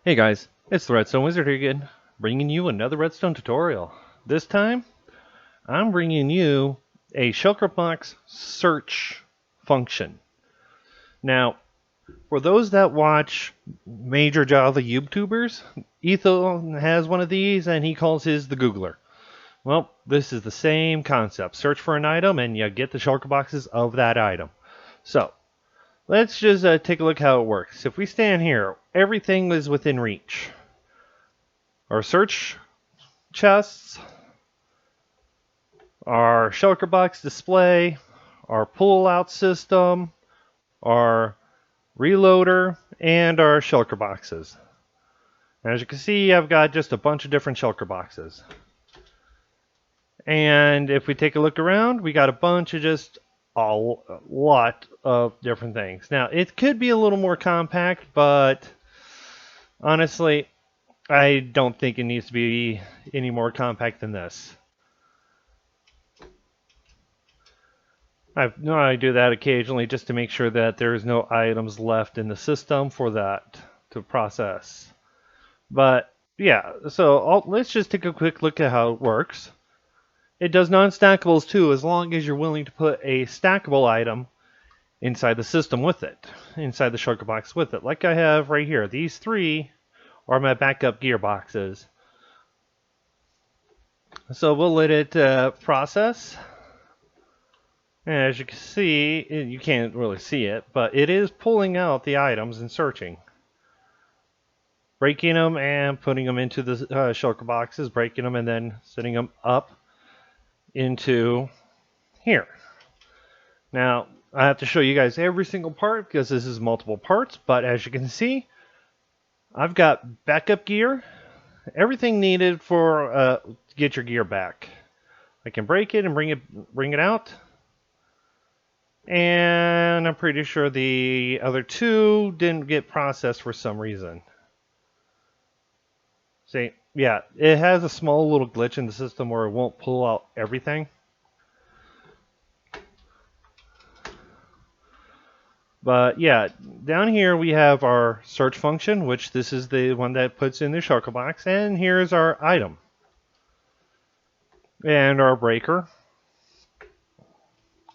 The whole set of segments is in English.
Hey guys, it's the Redstone Wizard here again, bringing you another Redstone tutorial. This time, I'm bringing you a shulker box search function. Now, for those that watch major Java YouTubers, Ethan has one of these and he calls his the Googler. Well, this is the same concept. Search for an item and you get the shulker boxes of that item. So, let's just take a look how it works. If we stand here, everything is within reach. Our search chests, our shulker box display, our pull-out system, our reloader, and our shulker boxes. As you can see, I've got just a bunch of different shulker boxes. And if we take a look around, we got a bunch of just a lot of different things. Now, it could be a little more compact, but honestly, I don't think it needs to be any more compact than this. I do that occasionally just to make sure that there's no items left in the system for that to process. But yeah, so let's just take a quick look at how it works. It does non-stackables too, as long as you're willing to put a stackable item inside the system with it, inside the shulker box with it. Like I have right here. These three are my backup gearboxes. So we'll let it process. And as you can see, you can't really see it, but it is pulling out the items and searching. Breaking them and putting them into the shulker boxes, breaking them and then setting them up into here. Now, I have to show you guys every single part because this is multiple parts, but as you can see, I've got backup gear, everything needed for to get your gear back. I can break it and bring it out. And I'm pretty sure the other two didn't get processed for some reason. See, yeah, it has a small little glitch in the system where it won't pull out everything. But yeah, down here we have our search function, which this is the one that puts in the shulker box. And here's our item. And our breaker.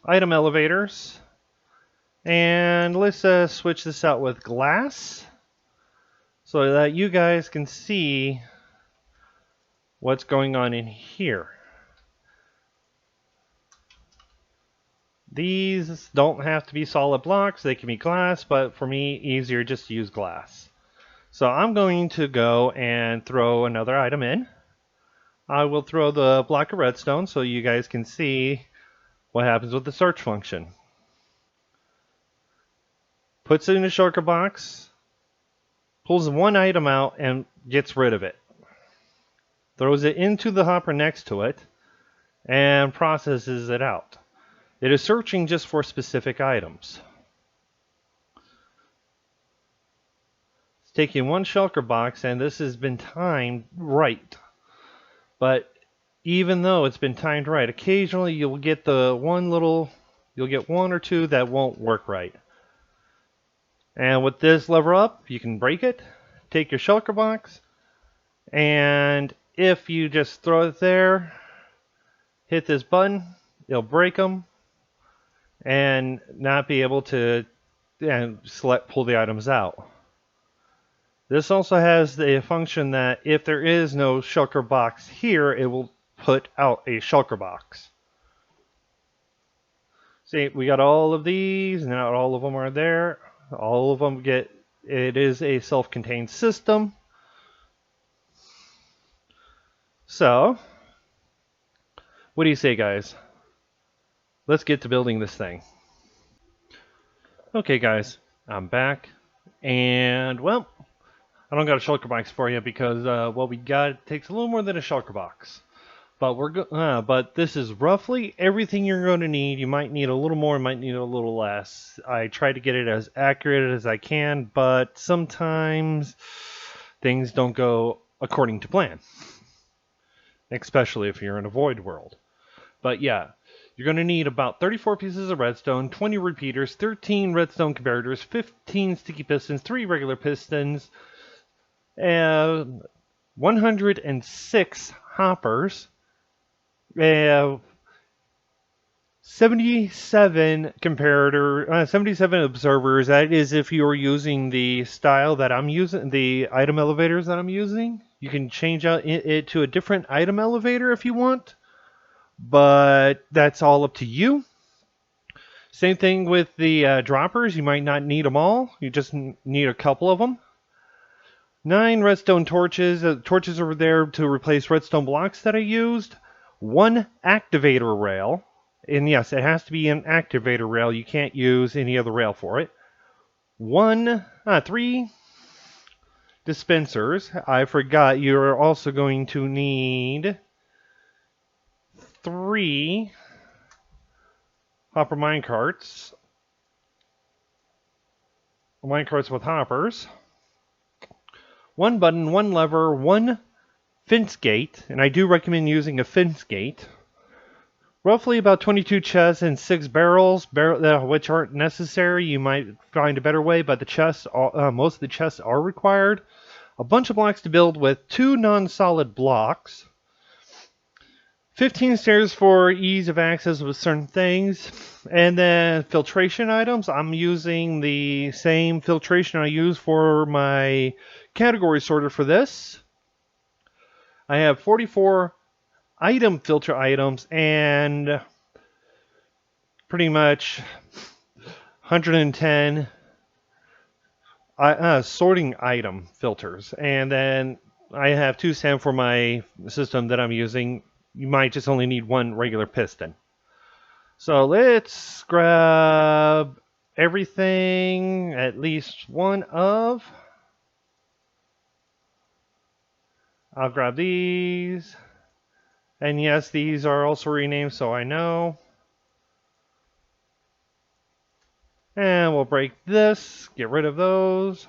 Item elevators. And let's switch this out with glass so that you guys can see what's going on in here. These don't have to be solid blocks, they can be glass, but for me, easier just to use glass. So I'm going to go and throw another item in. I will throw the block of redstone so you guys can see what happens with the search function. Puts it in the shulker box, pulls one item out and gets rid of it. Throws it into the hopper next to it and processes it out. It is searching just for specific items. It's taking one shulker box and this has been timed right. But even though it's been timed right, occasionally you'll get one or two that won't work right. And with this lever up, you can break it, take your shulker box, and if you just throw it there, hit this button, it'll break them and not be able to pull the items out. This also has the function that if there is no shulker box here, it will put out a shulker box. See, we got all of these, now all of them are there. All of them it is a self-contained system. So, what do you say, guys? Let's get to building this thing. Okay, guys, I'm back. And, well, I don't got a shulker box for you because what we got takes a little more than a shulker box. But but this is roughly everything you're going to need. You might need a little more, you might need a little less. I try to get it as accurate as I can, but sometimes things don't go according to plan. Especially if you're in a void world. But yeah, you're going to need about 34 pieces of redstone, 20 repeaters, 13 redstone comparators, 15 sticky pistons, 3 regular pistons, uh, 106 hoppers, uh, 77 comparator, 77 observers. That is if you're using the style that I'm using, the item elevators that I'm using. You can change out it to a different item elevator if you want, but that's all up to you. Same thing with the droppers. You might not need them all. You just need a couple of them. 9 redstone torches. Torches are there to replace redstone blocks that I used. 1 activator rail. And yes, it has to be an activator rail. You can't use any other rail for it. 3 dispensers. I forgot you're also going to need 3 hopper minecarts. Minecarts with hoppers. 1 button, 1 lever, 1 fence gate, and I do recommend using a fence gate. Roughly about 22 chests and 6 barrels, which aren't necessary. You might find a better way, but the chests, most of the chests are required. A bunch of blocks to build with, 2 non-solid blocks. 15 stairs for ease of access with certain things. And then filtration items. I'm using the same filtration I use for my category sorter for this. I have 44 item filter items and pretty much 110 sorting item filters. And then I have 2 sand for my system that I'm using. You might just only need 1 regular piston. So let's grab everything, at least one of. I'll grab these. And yes, these are also renamed, so I know. And we'll break this, get rid of those.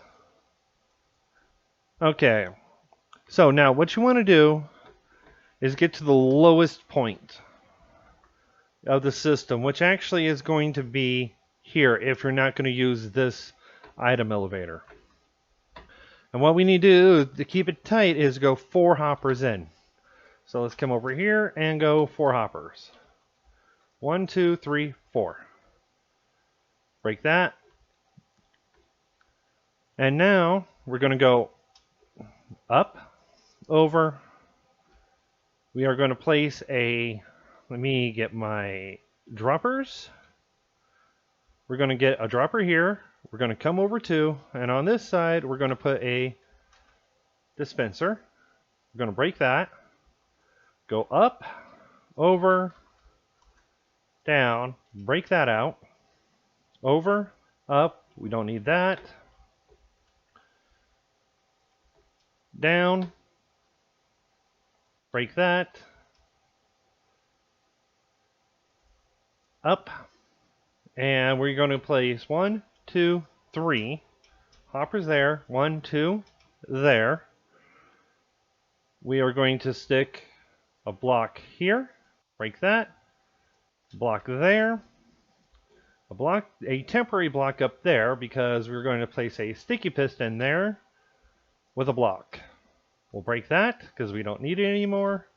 Okay, so now what you want to do is get to the lowest point of the system, which actually is going to be here if you're not going to use this item elevator. And what we need to do to keep it tight is go 4 hoppers in. So let's come over here and go 4 hoppers. 1, 2, 3, 4. Break that. And now we're going to go up, over. We are going to place let me get my droppers. We're going to get a dropper here. We're going to come over to, and on this side, we're going to put a dispenser. We're going to break that. Go up, over, down, break that out. Over, up, we don't need that. Down, break that. Up, and we're going to place 1, 2, 3 hoppers there. 1, 2, there. We are going to stick a block here. Break that. Block there. A temporary block up there because we're going to place a sticky piston there with a block. We'll break that because we don't need it anymore.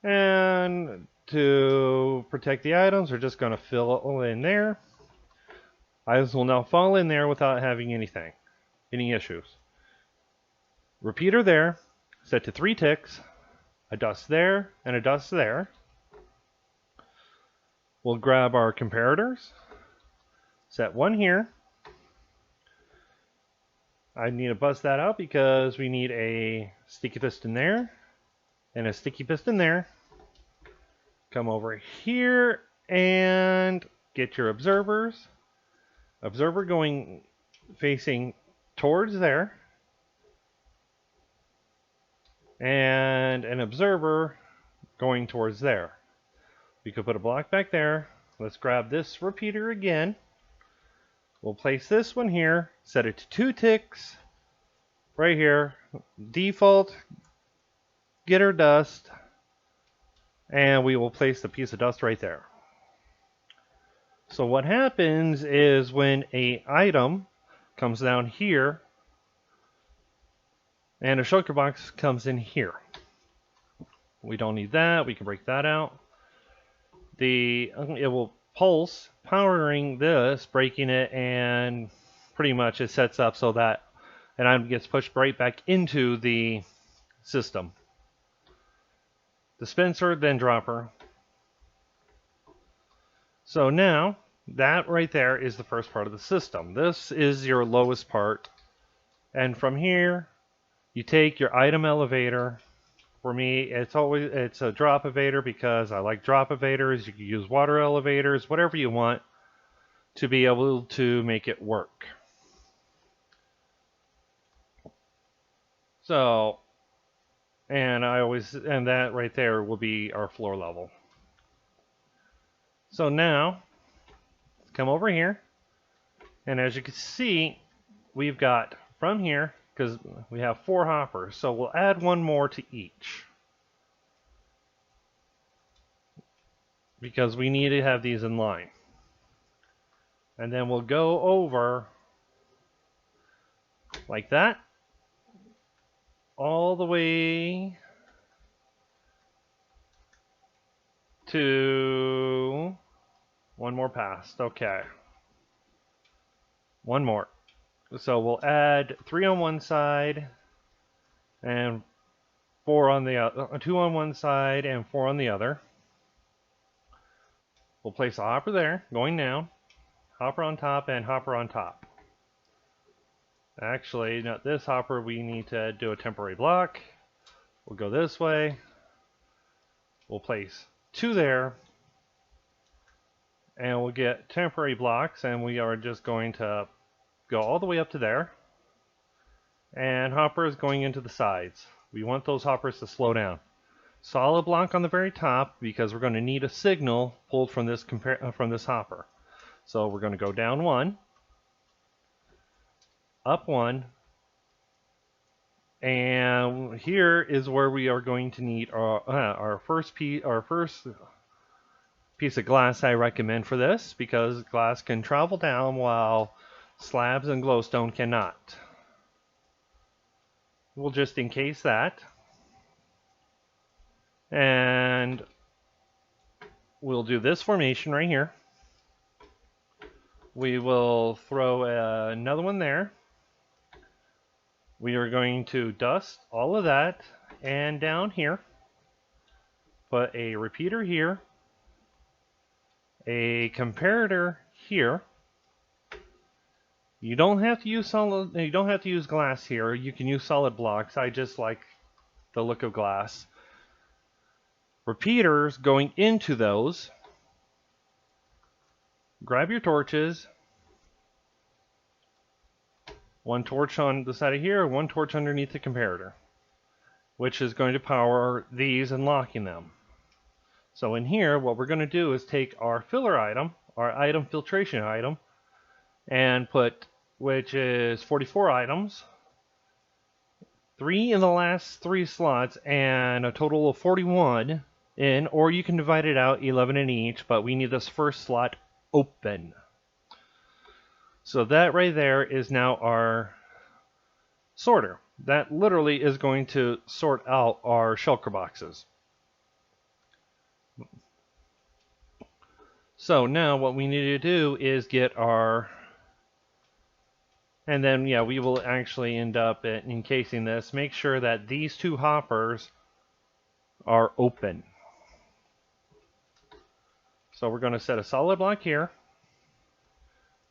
And to protect the items, we're just going to fill in there. Items will now fall in there without having any issues. Repeater there, set to 3 ticks, a dust there, and a dust there. We'll grab our comparators, set 1 here. I need to bust that out because we need a sticky piston there and a sticky piston there. Come over here and get your observers. Observer going facing towards there. And an observer going towards there. We could put a block back there. Let's grab this repeater again. We'll place this one here, set it to 2 ticks, right here, default, get our dust, and we will place the piece of dust right there. So what happens is when a item comes down here, And a shulker box comes in here. We don't need that. We can break that out. It will pulse, powering this, breaking it, and pretty much it sets up so that an item gets pushed right back into the system. Dispenser, then dropper. So now, that right there is the first part of the system. This is your lowest part. And from here, you take your item elevator. For me, it's a drop elevator because I like drop elevators. You can use water elevators, whatever you want to be able to make it work. So, and that right there will be our floor level. So now, let's come over here. And as you can see, we've got from here, because we have 4 hoppers, so we'll add 1 more to each. Because we need to have these in line. And then we'll go over like that, all the way to 1 more past. Okay. 1 more. So we'll add 3 on one side and 4 on the other, 2 on one side and 4 on the other. We'll place a hopper there, going down, hopper on top and hopper on top. Actually, not this hopper, we need to do a temporary block. We'll go this way. We'll place 2 there. And we'll get temporary blocks, and we are just going to go all the way up to there. And hoppers going into the sides. We want those hoppers to slow down. Solid block on the very top because we're going to need a signal pulled from this hopper. So we're going to go down 1, up 1, and here is where we are going to need our first piece of glass. I recommend for this because glass can travel down while slabs and glowstone cannot. We'll just encase that. And we'll do this formation right here. We will throw another one there. We are going to dust all of that and down here. Put a repeater here. A comparator here. You don't have to use glass here. You can use solid blocks. I just like the look of glass. Repeaters going into those. Grab your torches. 1 torch on the side of here, 1 torch underneath the comparator, which is going to power these and locking them. So in here, what we're going to do is take our filler item, our item filtration item, and put, which is 44 items, 3 in the last 3 slots, and a total of 41 in, or you can divide it out, 11 in each, but we need this first slot open. So that right there is now our sorter. That literally is going to sort out our shulker boxes. So now what we need to do is get our, and then yeah, we will actually end up encasing this. Make sure that these 2 hoppers are open. So we're going to set a solid block here.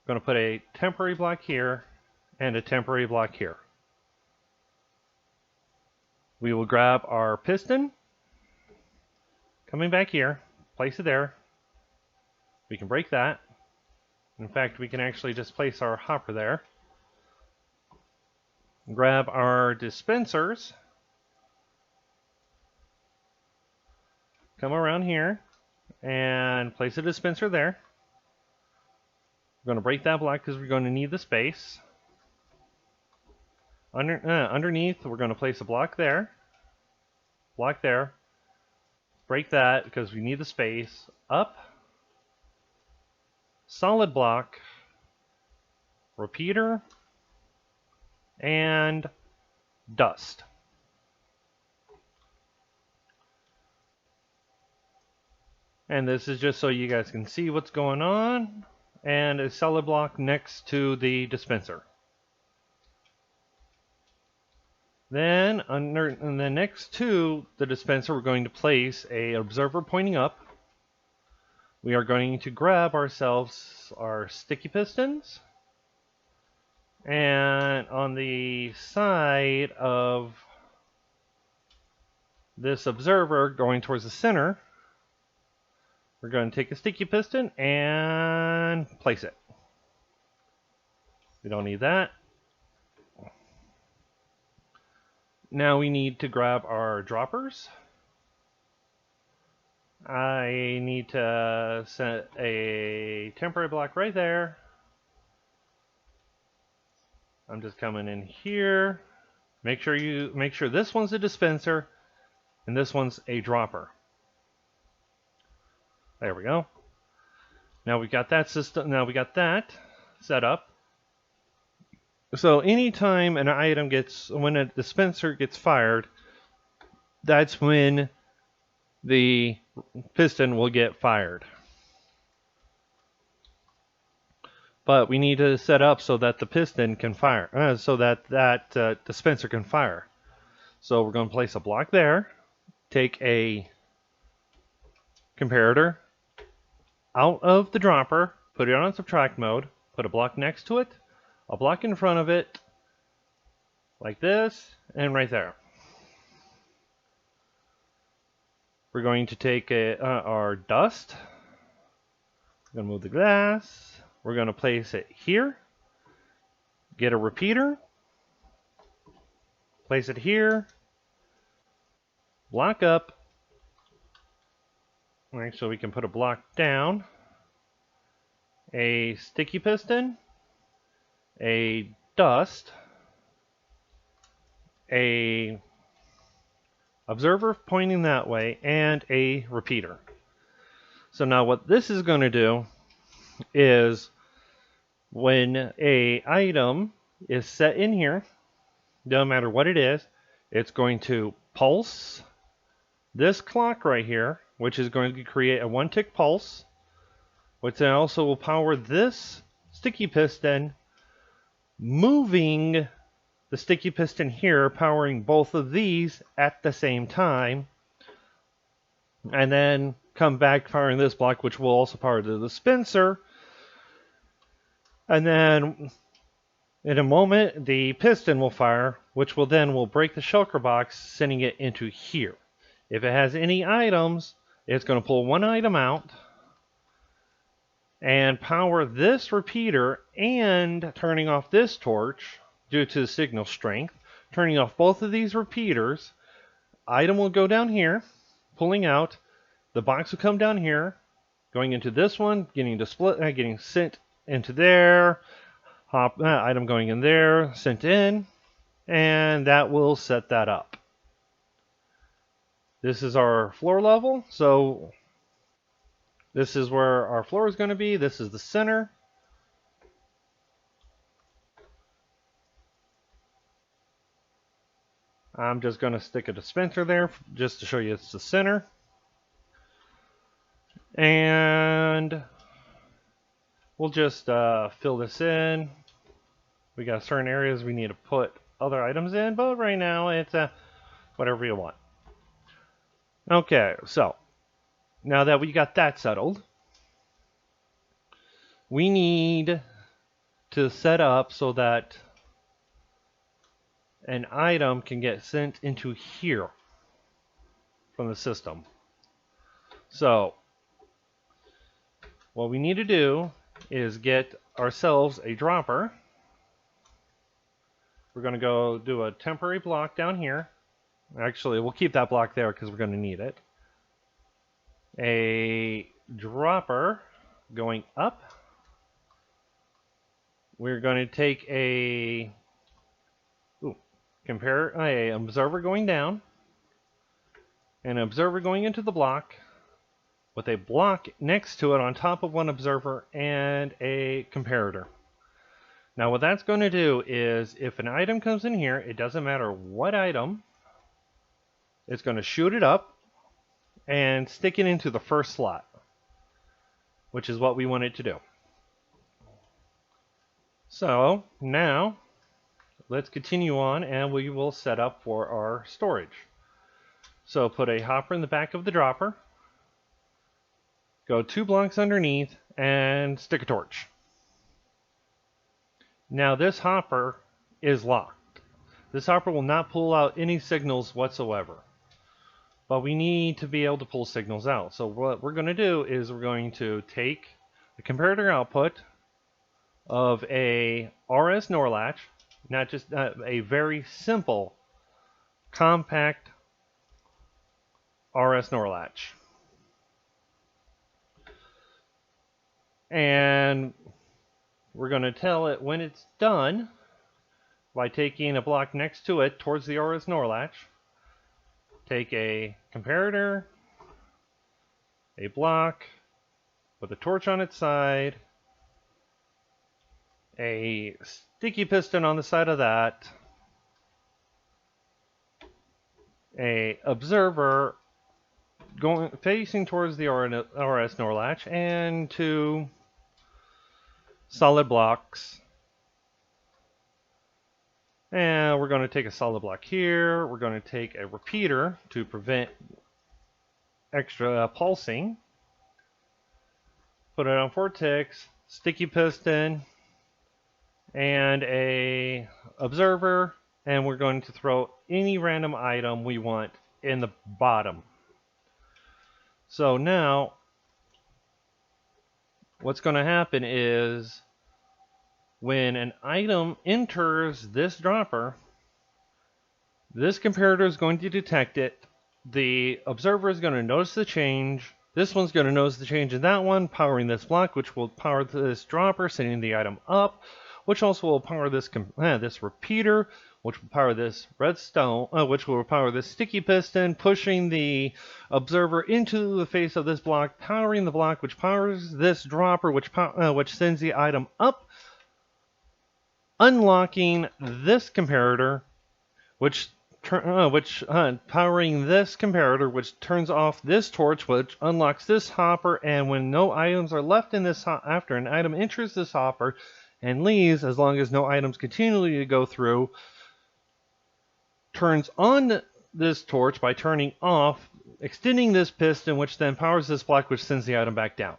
We're going to put a temporary block here and a temporary block here. We will grab our piston, coming back here, place it there. We can break that. In fact, we can actually just place our hopper there. Grab our dispensers, come around here and place a dispenser there. We're going to break that block because we're going to need the space. Underneath, we're going to place a block there. Block there. Break that because we need the space. Up. Solid block. Repeater. And dust. And this is just so you guys can see what's going on. And a solid block next to the dispenser. Then, and then next to the dispenser, we're going to place a observer pointing up. We are going to grab ourselves our sticky pistons. And on the side of this observer going towards the center, we're going to take a sticky piston and place it. We don't need that. Now we need to grab our droppers. I need to set a temporary block right there. I'm just coming in here. Make sure this one's a dispenser and this one's a dropper. There we go. Now we got that system. Now we got that set up. So anytime when a dispenser gets fired, that's when the piston will get fired. But we need to set up so that the piston can fire, so that dispenser can fire. So we're going to place a block there, take a comparator out of the dropper, put it on subtract mode, put a block next to it, a block in front of it, like this, and right there. We're going to take our dust. We're going to move the glass. We're going to place it here. Get a repeater. Place it here. Block up. Alright, so we can put a block down. A sticky piston. A dust. A observer pointing that way, and a repeater. So now what this is going to do is when a item is set in here, no matter what it is, it's going to pulse this clock right here, which is going to create a 1-tick pulse, which then also will power this sticky piston, moving the sticky piston here, powering both of these at the same time, and then come back powering this block, which will also power the dispenser. And then in a moment, the piston will fire, which will break the shulker box, sending it into here. If it has any items, it's going to pull one item out and power this repeater and turning off this torch due to the signal strength, turning off both of these repeaters. Item will go down here, pulling out. The box will come down here, going into this one, getting sent into there. Item going in there, sent in, and that will set that up. This is our floor level, so this is where our floor is going to be. This is the center. I'm just going to stick a dispenser there just to show you it's the center. And we'll just fill this in. We got certain areas we need to put other items in, but right now it's whatever you want. Okay, so now that we got that settled, we need to set up so that an item can get sent into here from the system. So what we need to do is get ourselves a dropper. We're going to go do a temporary block down here. Actually, we'll keep that block there because we're going to need it. A dropper going up. We're going to take a observer going down, an observer going into the block, with a block next to it on top of one observer and a comparator. Now what that's going to do is if an item comes in here, it doesn't matter what item, it's going to shoot it up and stick it into the first slot, which is what we want it to do. So now let's continue on and we will set up for our storage. So put a hopper in the back of the dropper, go 2 blocks underneath and stick a torch. Now this hopper is locked. This hopper will not pull out any signals whatsoever. But we need to be able to pull signals out. So what we're going to do is we're going to take the comparator output of a RS NOR latch, not just a very simple, compact RS NOR latch. And we're going to tell it when it's done by taking a block next to it towards the RS NOR latch. Take a comparator, a block with a torch on its side, a sticky piston on the side of that, a observer going facing towards the RS NOR latch, and 2 solid blocks. And we're going to take a solid block here. We're going to take a repeater to prevent extra pulsing. Put it on 4 ticks, sticky piston, and a observer, and we're going to throw any random item we want in the bottom. So now what's going to happen is when an item enters this dropper, this comparator is going to detect it. The observer is going to notice the change. This one's going to notice the change in that one, powering this block, which will power this dropper, sending the item up, which also will power this this repeater, which will power this redstone, which will power this sticky piston, pushing the observer into the face of this block, powering the block, which powers this dropper, which sends the item up, unlocking this comparator, which powering this comparator, which turns off this torch, which unlocks this hopper, and when no items are left in this after an item enters this hopper and leaves, as long as no items continually go through, turns on this torch by turning off, extending this piston, which then powers this block, which sends the item back down.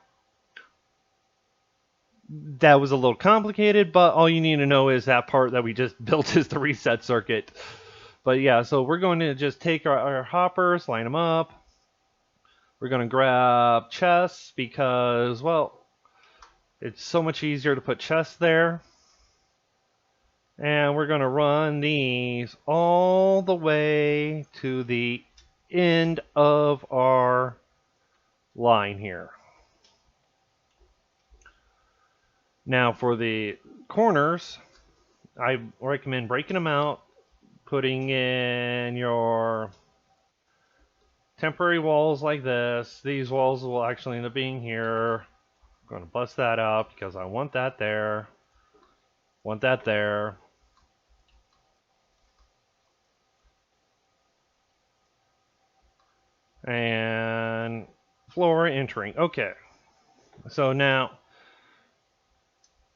That was a little complicated, but all you need to know is that part that we just built is the reset circuit. But yeah, so we're going to just take our hoppers, line them up. We're going to grab chests because, well, it's so much easier to put chests there. And we're going to run these all the way to the end of our line here. Now for the corners, I recommend breaking them out, putting in your temporary walls like this. These walls will actually end up being here. I'm going to bust that out because I want that there. Want that there. And floor entering. Okay. So now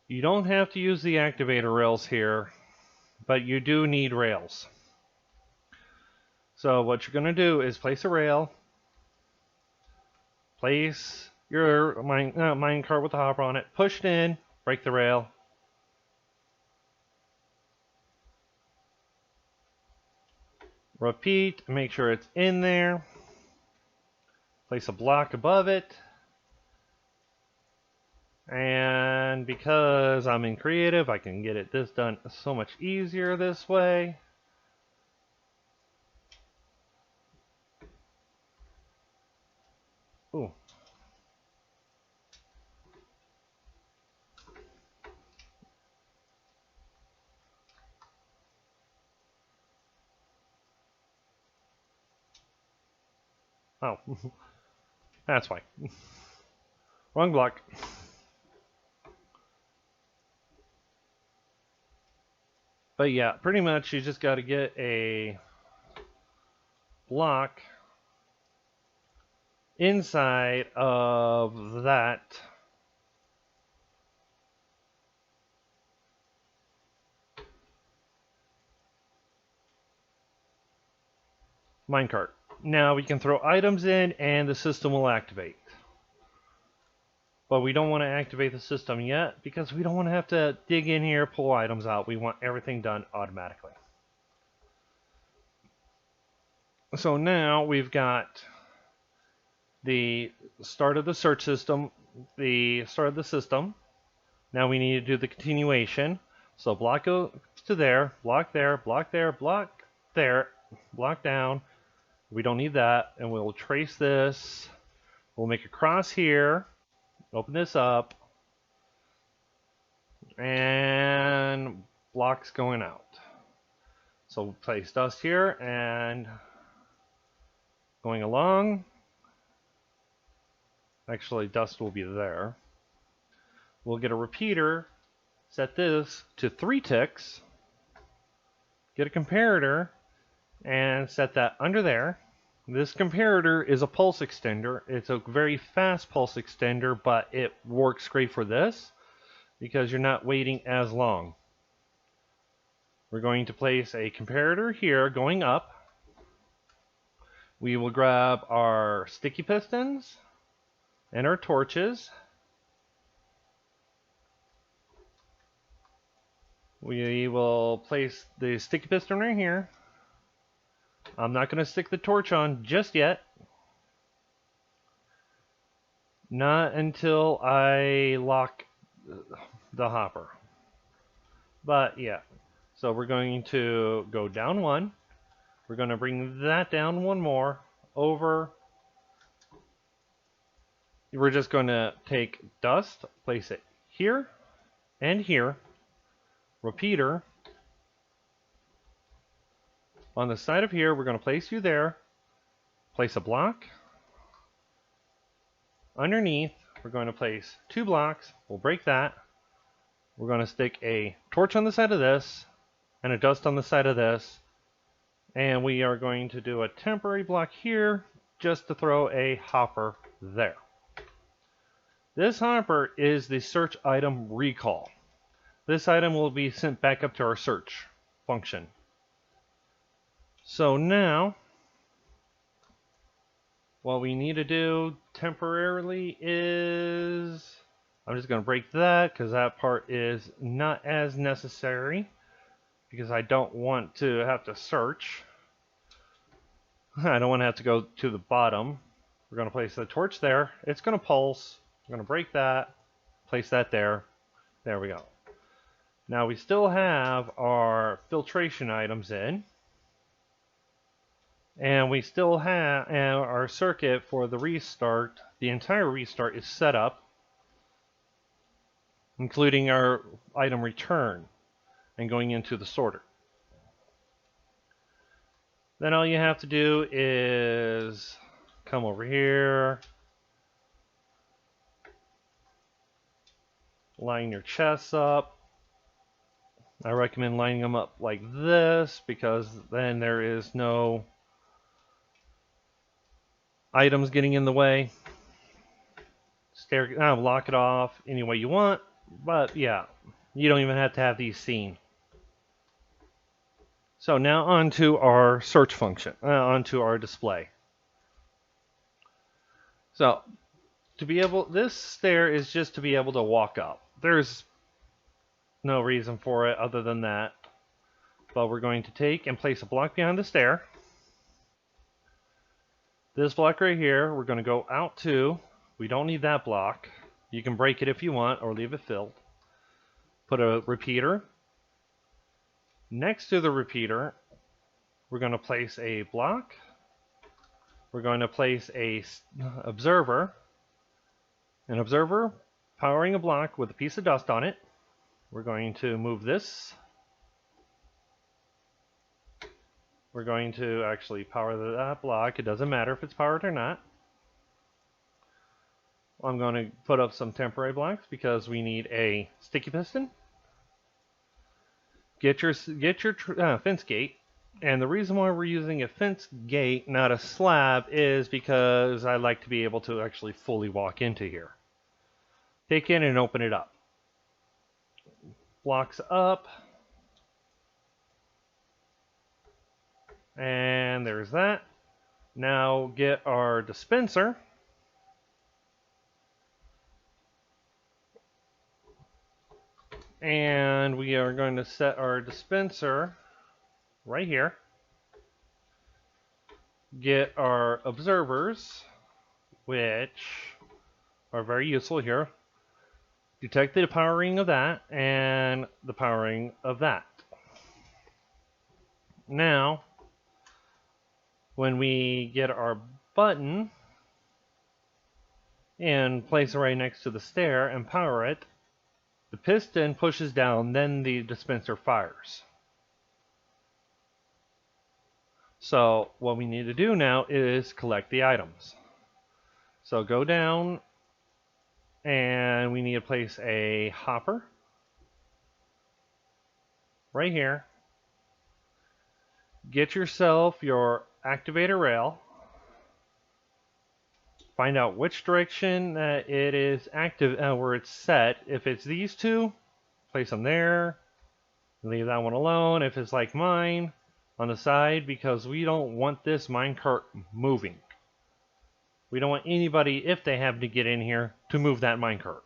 you don't have to use the activator rails here, but you do need rails. So what you're going to do is place a rail, place your mine cart with the hopper on it, push it in, break the rail. Repeat, make sure it's in there. Place a block above it. And because I'm in creative, I can get this done so much easier this way. Ooh. Oh, that's why. Wrong block. But yeah, pretty much you just got to get a block inside of that minecart. Now we can throw items in and the system will activate. But we don't want to activate the system yet because we don't want to have to dig in here, pull items out. We want everything done automatically. So now we've got the start of the search system, the start of the system. Now we need to do the continuation. So block goes to there, block there, block there, block there, block down. We don't need that. And we'll trace this. We'll make a cross here. Open this up. And blocks going out. So we'll place dust here and going along. Actually, dust will be there. We'll get a repeater. Set this to 3 ticks. Get a comparator and set that under there. This comparator is a pulse extender. It's a very fast pulse extender, but it works great for this because you're not waiting as long. We're going to place a comparator here going up. We will grab our sticky pistons and our torches. We will place the sticky piston right here. I'm not going to stick the torch on just yet. Not until I lock the hopper. But yeah, so we're going to go down 1. We're going to bring that down 1 more over. We're just going to take dust, place it here and here. Repeater. On the side of here, we're going to place you there. Place a block. Underneath, we're going to place 2 blocks. We'll break that. We're going to stick a torch on the side of this and a dust on the side of this. And we are going to do a temporary block here just to throw a hopper there. This hopper is the search item recall. This item will be sent back up to our search function. So now, what we need to do temporarily is, I'm just going to break that because that part is not as necessary because I don't want to have to search. I don't want to have to go to the bottom. We're going to place the torch there. It's going to pulse. We're going to break that, place that there. There we go. Now we still have our filtration items in. And we still have our circuit for the restart. The entire restart is set up, including our item return and going into the sorter. Then all you have to do is come over here, line your chests up. I recommend lining them up like this because then there is no items getting in the way. Lock it off any way you want, but yeah, you don't even have to have these seen. So now onto our search function, onto our display. So to be able, this stair is just to be able to walk up. There's no reason for it other than that. But we're going to take and place a block behind the stair. This block right here, we're going to go out to. We don't need that block. You can break it if you want or leave it filled. Put a repeater. Next to the repeater, we're going to place a block. We're going to place a observer. An observer powering a block with a piece of dust on it. We're going to move this. We're going to actually power that block. It doesn't matter if it's powered or not. I'm going to put up some temporary blocks because we need a sticky piston. get your fence gate. And the reason why we're using a fence gate, not a slab, is because I like to be able to actually fully walk into here. Take it and open it up. Blocks up. And there's that. Now get our dispenser. And we are going to set our dispenser right here. Get our observers, which are very useful here. Detect the powering of that and the powering of that. Now, when we get our button and place it right next to the stair and power it, the piston pushes down, then the dispenser fires. So what we need to do now is collect the items. So go down and we need to place a hopper right here. Get yourself your activator rail. Find out which direction it is active, where it's set. If it's these two, place them there. Leave that one alone. If it's like mine, on the side, because we don't want this minecart moving. We don't want anybody, if they have to get in here, to move that minecart.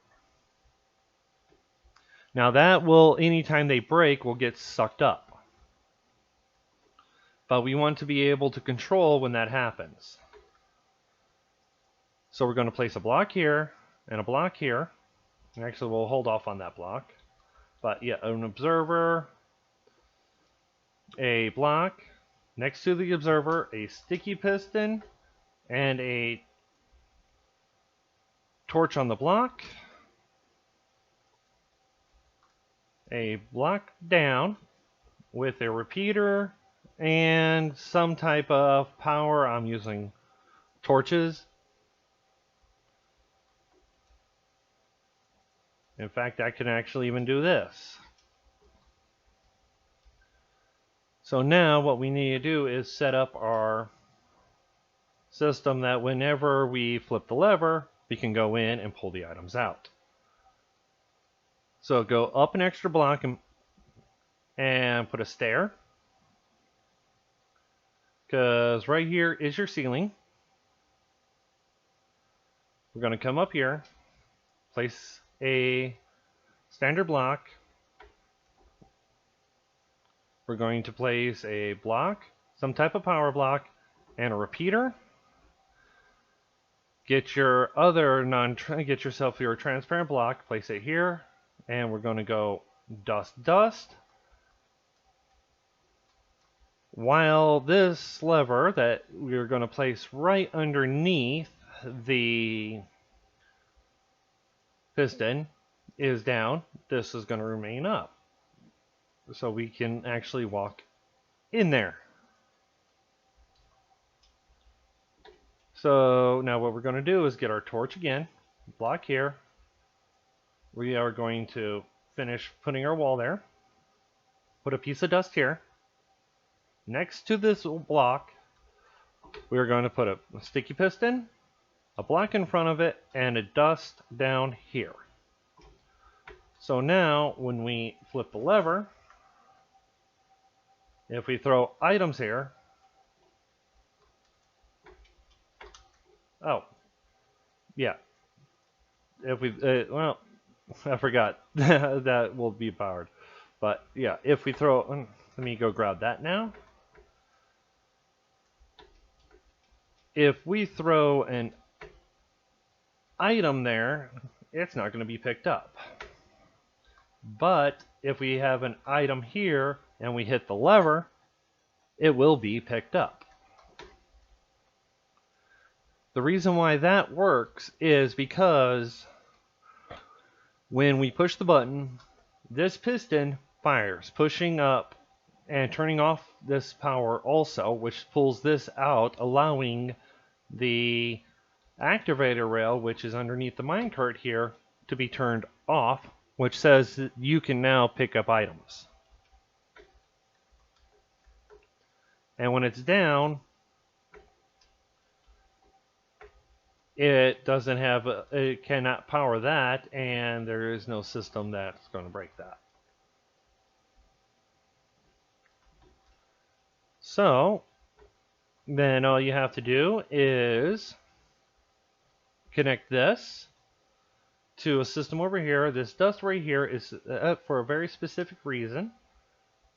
Now that will, anytime they break, will get sucked up. But we want to be able to control when that happens. So we're going to place a block here and a block here. Actually, we'll hold off on that block. But yeah, an observer, a block, next to the observer, a sticky piston, and a torch on the block. A block down with a repeater and some type of power. I'm using torches. In fact, I can actually even do this. So now what we need to do is set up our system that whenever we flip the lever, we can go in and pull the items out. So go up an extra block and put a stair. Because right here is your ceiling. We're going to come up here, place a standard block. We're going to place a block, some type of power block, and a repeater. Get your other get yourself your transparent block, place it here, and we're going to go dust, dust. While this lever that we're going to place right underneath the piston is down, this is going to remain up. So we can actually walk in there. So now what we're going to do is get our torch again, block here. We are going to finish putting our wall there. Put a piece of dust here. Next to this block, we are going to put a sticky piston, a block in front of it, and a dust down here. So now when we flip the lever, if we throw items here, oh, yeah. If we, well, I forgot that will be powered. But yeah, if we throw, let me go grab that now. If we throw an item there, it's not going to be picked up. But if we have an item here and we hit the lever, it will be picked up. The reason why that works is because when we push the button, this piston fires, pushing up and turning off this power also, which pulls this out, allowing the activator rail, which is underneath the minecart here, to be turned off, which says that you can now pick up items. And when it's down, it doesn't have, it cannot power that, and there is no system that's going to break that. So then all you have to do is connect this to a system over here. This dust right here is for a very specific reason.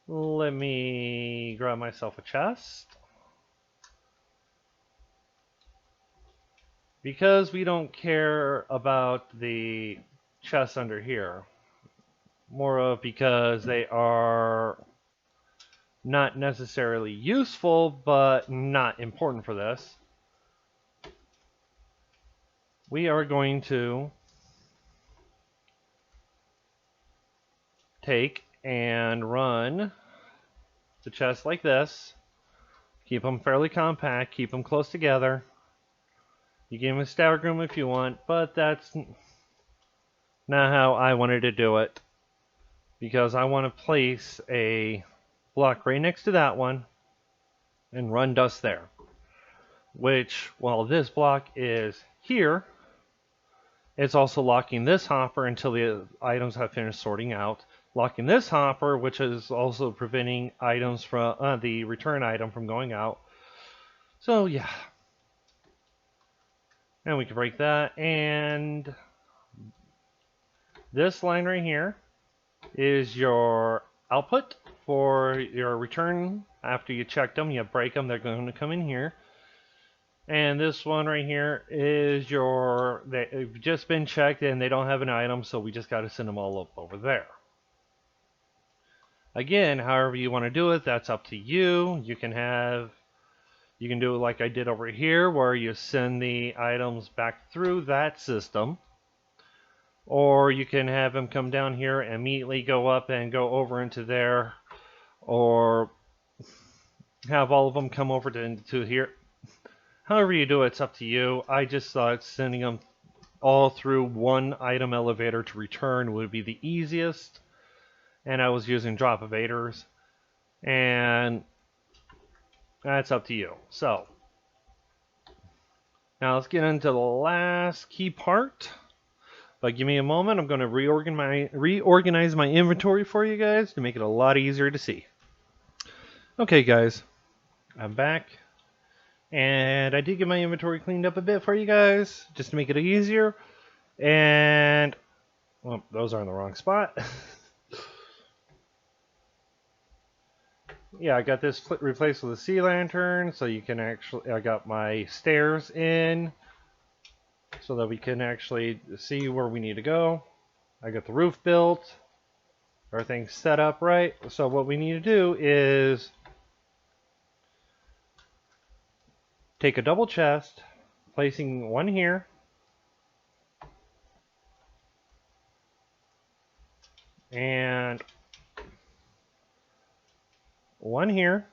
Let me grab myself a chest. Because we don't care about the chests under here. More of because they are not necessarily useful, but not important for this. We are going to take and run the chests like this. Keep them fairly compact, keep them close together. You can stack them if you want, but that's not how I wanted to do it. Because I want to place a block right next to that one and run dust there. Which, while this block is here, it's also locking this hopper until the items have finished sorting out. Locking this hopper, which is also preventing items from the return item from going out. So yeah. And we can break that. And this line right here is your output for your return. After you check them, you break them, they're going to come in here. And this one right here is your, they've just been checked and they don't have an item, so we just got to send them all up over there. Again, however you want to do it, that's up to you. You can do it like I did over here, where you send the items back through that system. Or you can have them come down here and immediately go up and go over into there. Or have all of them come over to here. However you do it, it's up to you. I just thought sending them all through one item elevator to return would be the easiest. And I was using drop evaders. And that's up to you. So, now let's get into the last key part. But give me a moment. I'm going to reorganize my inventory for you guys to make it a lot easier to see. Okay, guys. I'm back. And I did get my inventory cleaned up a bit for you guys, just to make it easier. And, well, those are in the wrong spot. Yeah, I got this replaced with a sea lantern, so you can actually, I got my stairs in, so that we can actually see where we need to go. I got the roof built, everything's set up right. So what we need to do is take a double chest, placing one here, and one here,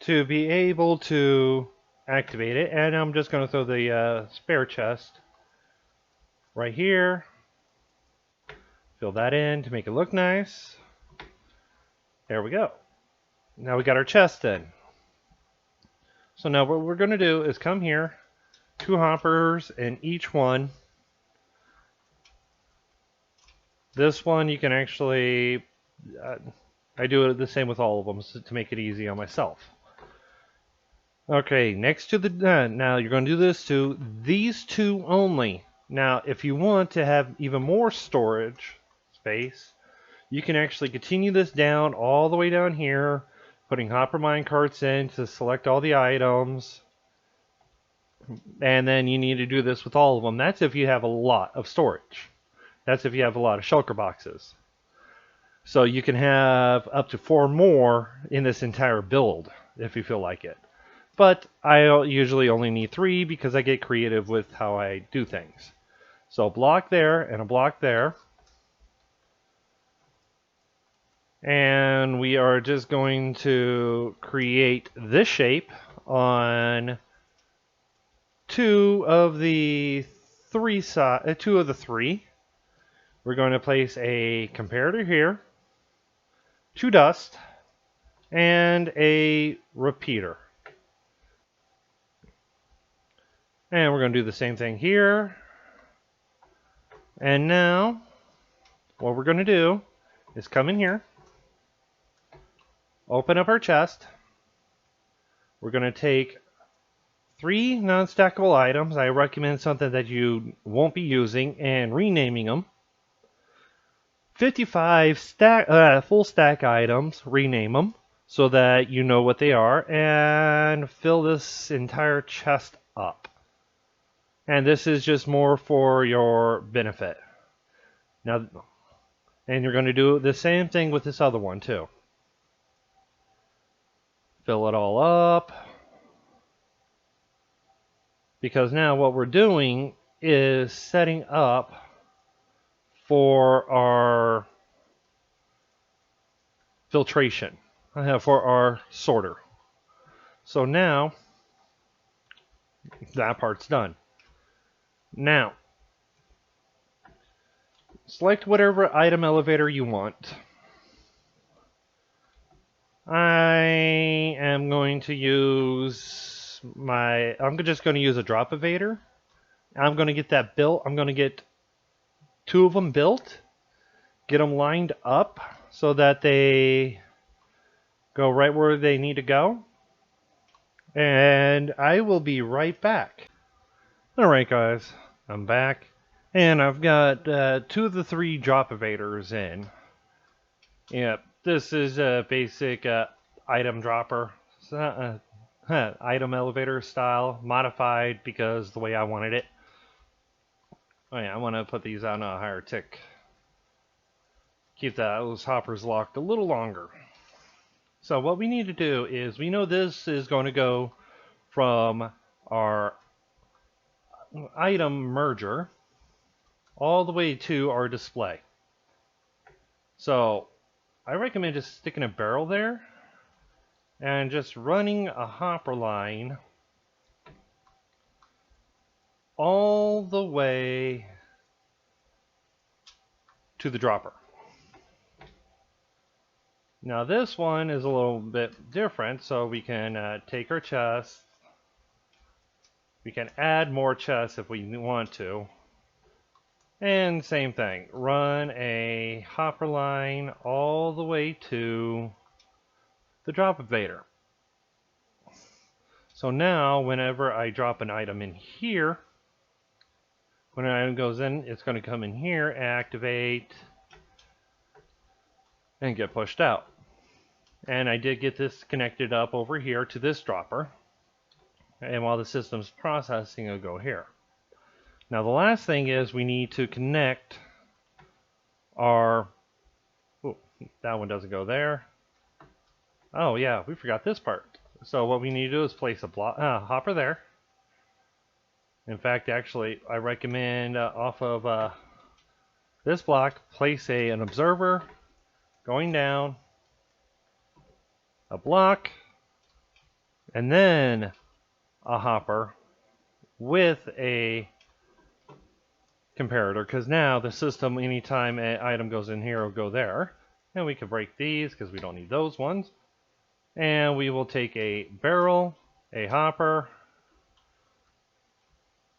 to be able to activate it. And I'm just going to throw the spare chest right here, fill that in to make it look nice. There we go. Now we got our chest in. So now what we're going to do is come here, 2 hoppers in each one. This one you can actually, I do it the same with all of them to make it easy on myself. Okay, next to the, now you're going to do this to these 2 only. Now if you want to have even more storage space, you can actually continue this down all the way down here, putting hopper mine carts in to select all the items. And then you need to do this with all of them. That's if you have a lot of storage. That's if you have a lot of shulker boxes. So you can have up to 4 more in this entire build if you feel like it. But I usually only need 3 because I get creative with how I do things. So a block there and a block there. And we are just going to create this shape on 2 of the 3. We're going to place a comparator here, 2 dust, and a repeater. And we're going to do the same thing here. And now, what we're going to do is come in here, open up our chest. We're going to take 3 non-stackable items. I recommend something that you won't be using and renaming them. 55 full stack items, rename them so that you know what they are, and fill this entire chest up. And this is just more for your benefit. Now, and you're going to do the same thing with this other one too. Fill it all up. Because now what we're doing is setting up for our filtration, for our sorter. So now, that part's done. Now, select whatever item elevator you want. I am going to use I'm just going to use a drop evader. I'm going to get that built. I'm going to get 2 of them built, get them lined up so that they go right where they need to go. And I will be right back. Alright guys, I'm back. And I've got 2 of the 3 drop evaders in. Yep, this is a basic item dropper. Item elevator style, modified because the way I wanted it. Oh yeah, I want to put these on a higher tick. Keep those hoppers locked a little longer. So what we need to do is, we know this is going to go from our item merger all the way to our display. So I recommend just sticking a barrel there and just running a hopper line all the way to the dropper. Now this one is a little bit different, so we can take our chest. We can add more chests if we want to. And same thing, run a hopper line all the way to the drop evader. So now whenever I drop an item in here, when an item goes in, it's going to come in here, activate, and get pushed out. And I did get this connected up over here to this dropper. And while the system's processing, it'll go here. Now the last thing is we need to connect our... Oh, that one doesn't go there. Oh yeah, we forgot this part. So what we need to do is place a hopper there. In fact, actually, I recommend off of this block, place an observer going down, a block, and then a hopper with a comparator, because now the system, anytime an item goes in here, will go there. And we can break these because we don't need those ones. And we will take a barrel, a hopper,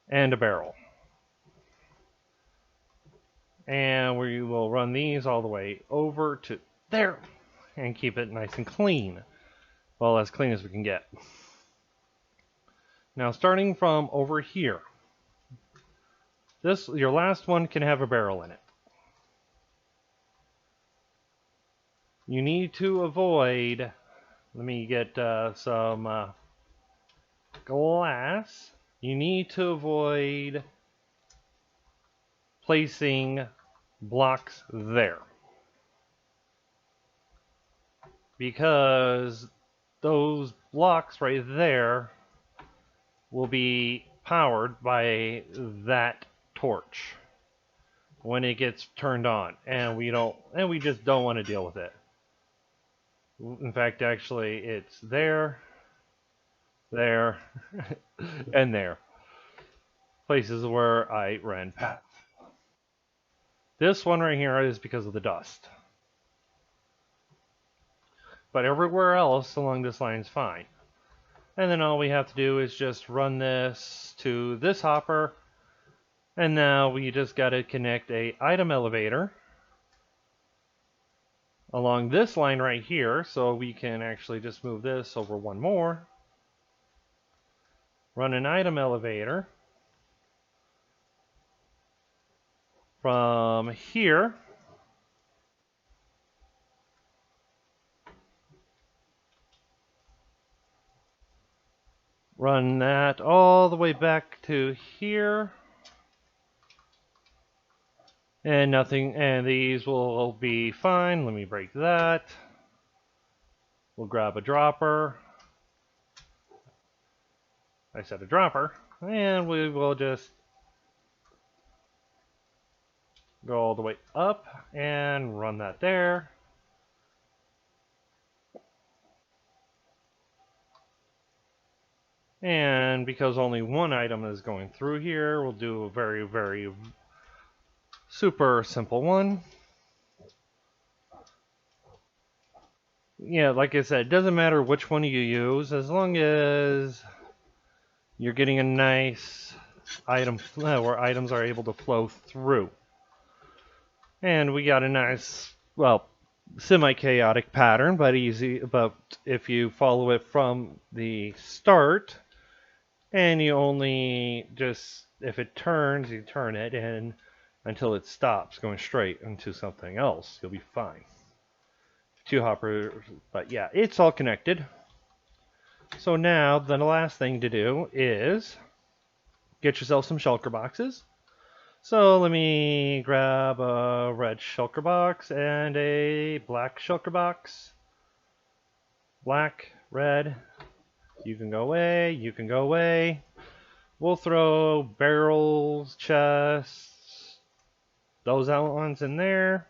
and a barrel. And we will run these all the way over to there and keep it nice and clean. Well, as clean as we can get. Now starting from over here, your last one can have a barrel in it. You need to avoid, let me get some glass. You need to avoid placing blocks there, because those blocks right there will be powered by that torch when it gets turned on, and we just don't want to deal with it. In fact, actually, it's there, there, and there. Places where I ran past. This one right here is because of the dust. but everywhere else along this line is fine. And then all we have to do is just run this to this hopper, and now we just got to connect a item elevator along this line right here, so we can actually just move this over one more, run an item elevator from here run that all the way back to here, and nothing, and these will be fine. Let me break that. We'll grab a dropper. I said a dropper, and we will just go all the way up and run that there. And because only one item is going through here, we'll do a very, very super simple one. Yeah, like I said, it doesn't matter which one you use, as long as you're getting a nice item where items are able to flow through. And we got a nice, well, semi-chaotic pattern, but easy. But if you follow it from the start, and you only just, if it turns, you turn it and until it stops going straight into something else, you'll be fine. Two hoppers, but yeah, it's all connected. So now the last thing to do is get yourself some shulker boxes. So let me grab a red shulker box and a black shulker box. Black, red, you can go away, you can go away. We'll throw barrels, chests, those ones in there,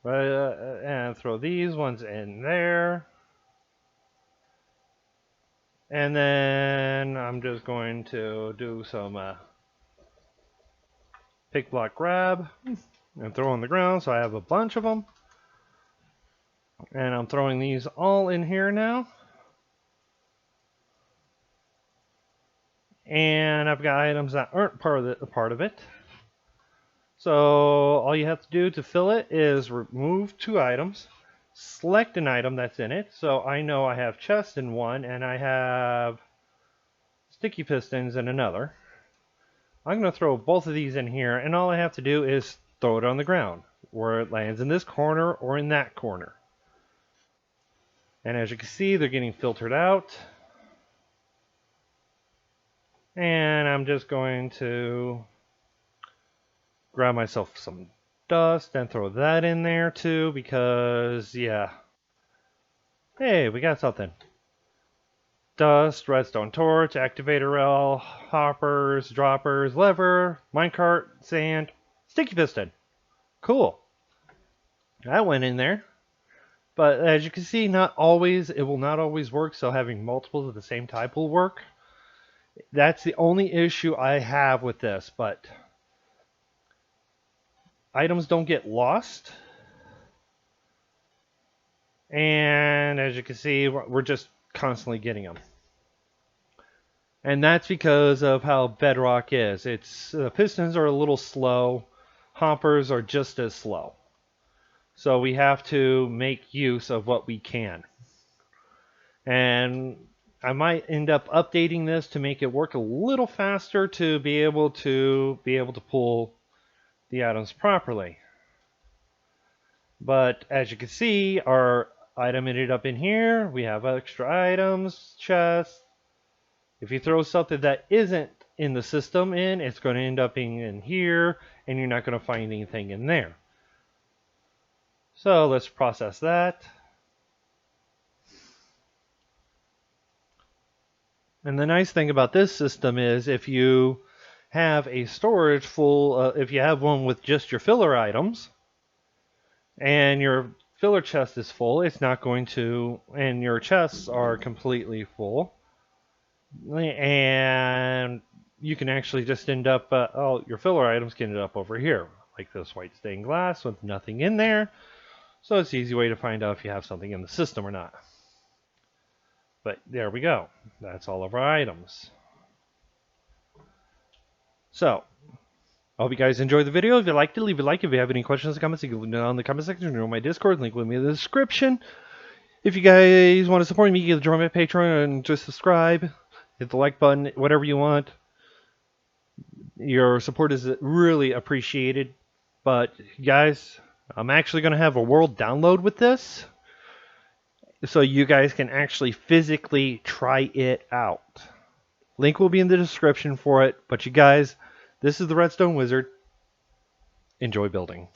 and throw these ones in there. And then I'm just going to do some pick, block, grab, and throw on the ground, so I have a bunch of them. And I'm throwing these all in here now. And I've got items that aren't part of it. So all you have to do to fill it is remove two items, select an item that's in it. So I know I have chest in one and I have sticky pistons in another. I'm going to throw both of these in here, and all I have to do is throw it on the ground where it lands in this corner or in that corner. And as you can see, they're getting filtered out. And I'm just going to grab myself some dust and throw that in there too, because yeah. Hey, we got something. Dust, redstone torch, activator rail, hoppers, droppers, lever, minecart, sand, sticky piston. Cool. That went in there. But as you can see, it will not always work, so having multiples of the same type will work. That's the only issue I have with this, but items don't get lost. And as you can see, we're just constantly getting them. And that's because of how bedrock is. Pistons are a little slow. Hoppers are just as slow. So we have to make use of what we can. And I might end up updating this to make it work a little faster to be able to pull the items properly. But as you can see, our item ended up in here. We have extra items, chests. If you throw something that isn't in the system it's going to end up being in here, and you're not going to find anything in there. So let's process that. And the nice thing about this system is if you have a storage full, if you have one with just your filler items, and your filler chest is full, it's not going to, and your chests are completely full, and you can actually just end up, your filler items can end up over here, like this white stained glass with nothing in there. So it's an easy way to find out if you have something in the system or not. But there we go. That's all of our items. So, I hope you guys enjoyed the video. If you liked it, leave a like. If you have any questions or comments, you can leave them down in the comment section. You know my Discord link will be in the description. If you guys want to support me, you can join my Patreon and just subscribe. Hit the like button, whatever you want. Your support is really appreciated. But guys, I'm actually going to have a world download with this, so you guys can actually physically try it out. Link will be in the description for it. But you guys, this is the Redstone Wizard. Enjoy building.